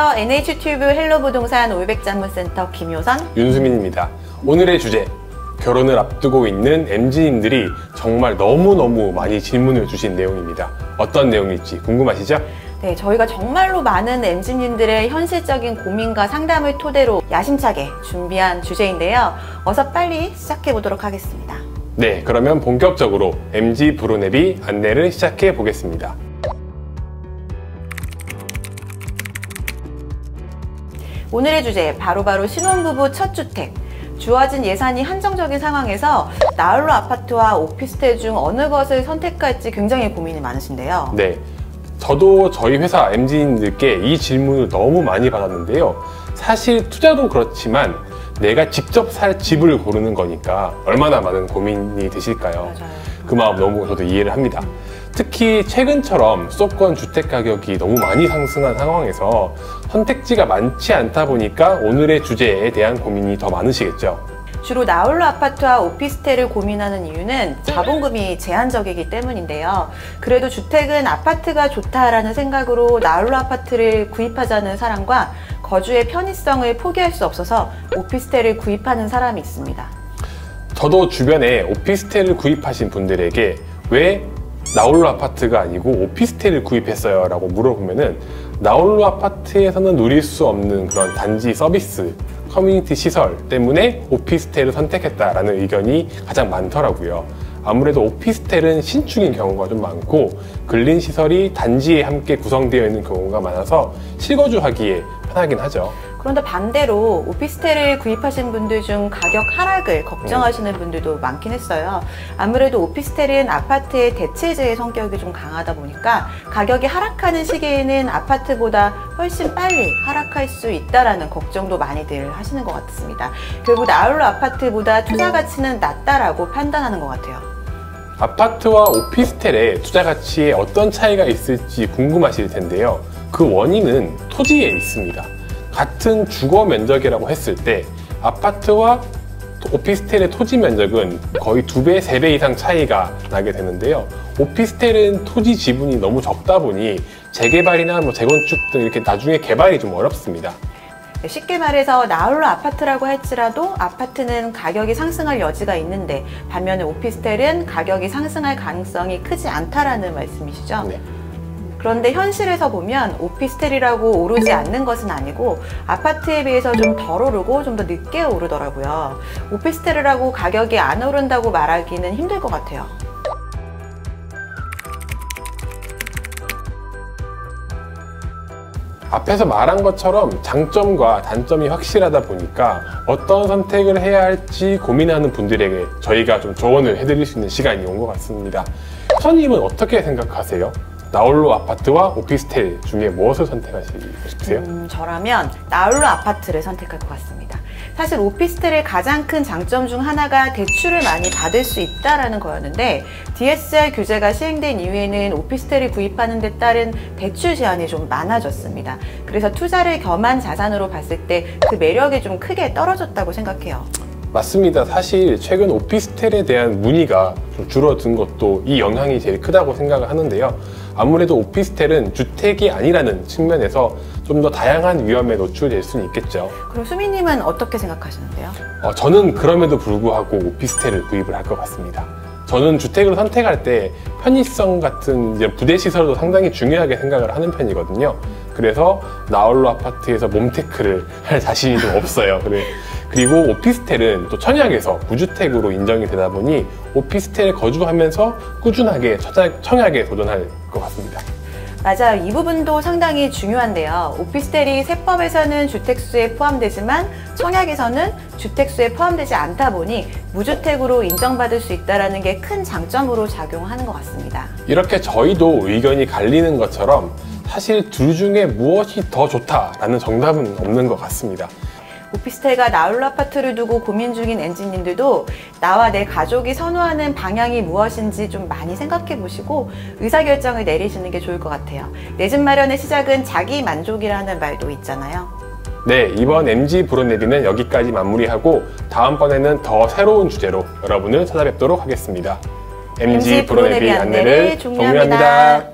안녕하세요. NH튜브 헬로부동산 올백자문센터 김효선, 윤수민입니다. 오늘의 주제, 결혼을 앞두고 있는 MZ님들이 정말 너무너무 많이 질문을 주신 내용입니다. 어떤 내용일지 궁금하시죠? 네, 저희가 정말로 많은 MZ님들의 현실적인 고민과 상담을 토대로 야심차게 준비한 주제인데요. 어서 빨리 시작해 보도록 하겠습니다. 네, 그러면 본격적으로 MZ 브로네비 안내를 시작해 보겠습니다. 오늘의 주제, 바로 신혼부부 첫 주택. 주어진 예산이 한정적인 상황에서 나홀로 아파트와 오피스텔 중 어느 것을 선택할지 굉장히 고민이 많으신데요. 네, 저도 저희 회사 MZ님들께 이 질문을 너무 많이 받았는데요. 사실 투자도 그렇지만 내가 직접 살 집을 고르는 거니까 얼마나 많은 고민이 되실까요? 맞아요. 그 마음 너무 저도 이해를 합니다. 특히 최근처럼 수도권 주택 가격이 너무 많이 상승한 상황에서 선택지가 많지 않다 보니까 오늘의 주제에 대한 고민이 더 많으시겠죠. 주로 나홀로 아파트와 오피스텔을 고민하는 이유는 자본금이 제한적이기 때문인데요. 그래도 주택은 아파트가 좋다라는 생각으로 나홀로 아파트를 구입하자는 사람과 거주의 편의성을 포기할 수 없어서 오피스텔을 구입하는 사람이 있습니다. 저도 주변에 오피스텔을 구입하신 분들에게 왜 나홀로 아파트가 아니고 오피스텔을 구입했어요 라고 물어보면은 나홀로 아파트에서는 누릴 수 없는 그런 단지 서비스, 커뮤니티 시설 때문에 오피스텔을 선택했다라는 의견이 가장 많더라고요. 아무래도 오피스텔은 신축인 경우가 좀 많고 근린 시설이 단지에 함께 구성되어 있는 경우가 많아서 실거주하기에 편하긴 하죠. 그런데 반대로 오피스텔을 구입하신 분들 중 가격 하락을 걱정하시는 분들도 많긴 했어요. 아무래도 오피스텔은 아파트의 대체제의 성격이 좀 강하다 보니까 가격이 하락하는 시기에는 아파트보다 훨씬 빨리 하락할 수 있다라는 걱정도 많이들 하시는 것 같습니다. 결국 나홀로 아파트보다 투자 가치는 낮다라고 판단하는 것 같아요. 아파트와 오피스텔의 투자 가치에 어떤 차이가 있을지 궁금하실 텐데요. 그 원인은 토지에 있습니다. 같은 주거 면적이라고 했을 때 아파트와 오피스텔의 토지 면적은 거의 2배, 3배 이상 차이가 나게 되는데요. 오피스텔은 토지 지분이 너무 적다 보니 재개발이나 재건축 등 이렇게 나중에 개발이 좀 어렵습니다. 쉽게 말해서 나홀로 아파트라고 할지라도 아파트는 가격이 상승할 여지가 있는데 반면에 오피스텔은 가격이 상승할 가능성이 크지 않다라는 말씀이시죠? 네. 그런데 현실에서 보면 오피스텔이라고 오르지 않는 것은 아니고 아파트에 비해서 좀 덜 오르고 좀 더 늦게 오르더라고요. 오피스텔이라고 가격이 안 오른다고 말하기는 힘들 것 같아요. 앞에서 말한 것처럼 장점과 단점이 확실하다 보니까 어떤 선택을 해야 할지 고민하는 분들에게 저희가 좀 조언을 해드릴 수 있는 시간이 온 것 같습니다. 선생님은 어떻게 생각하세요? 나홀로 아파트와 오피스텔 중에 무엇을 선택하시고 싶으세요? 저라면 나홀로 아파트를 선택할 것 같습니다. 사실 오피스텔의 가장 큰 장점 중 하나가 대출을 많이 받을 수 있다는 거였는데 DSR 규제가 시행된 이후에는 오피스텔을 구입하는 데 따른 대출 제한이 좀 많아졌습니다. 그래서 투자를 겸한 자산으로 봤을 때 그 매력이 좀 크게 떨어졌다고 생각해요. 맞습니다. 사실 최근 오피스텔에 대한 문의가 좀 줄어든 것도 이 영향이 제일 크다고 생각을 하는데요. 아무래도 오피스텔은 주택이 아니라는 측면에서 좀 더 다양한 위험에 노출될 수는 있겠죠. 그럼 수민님은 어떻게 생각하시는데요? 저는 그럼에도 불구하고 오피스텔을 구입을 할 것 같습니다. 저는 주택을 선택할 때 편의성 같은 이제 부대 시설도 상당히 중요하게 생각을 하는 편이거든요. 그래서 나홀로 아파트에서 몸테크를 할 자신이 좀 없어요. 그리고 오피스텔은 또 청약에서 무주택으로 인정이 되다 보니 오피스텔에 거주하면서 꾸준하게 청약에 도전할 것 같습니다. 맞아요. 이 부분도 상당히 중요한데요. 오피스텔이 세법에서는 주택수에 포함되지만 청약에서는 주택수에 포함되지 않다 보니 무주택으로 인정받을 수 있다는 게 큰 장점으로 작용하는 것 같습니다. 이렇게 저희도 의견이 갈리는 것처럼 사실 둘 중에 무엇이 더 좋다라는 정답은 없는 것 같습니다. 오피스텔과 나홀로 아파트를 두고 고민 중인 MZ님들도 나와 내 가족이 선호하는 방향이 무엇인지 좀 많이 생각해 보시고 의사결정을 내리시는 게 좋을 것 같아요. 내 집 마련의 시작은 자기 만족이라는 말도 있잖아요. 네, 이번 MZ 브로네비는 여기까지 마무리하고 다음번에는 더 새로운 주제로 여러분을 찾아뵙도록 하겠습니다. MZ 브로네비 안내를 종료합니다.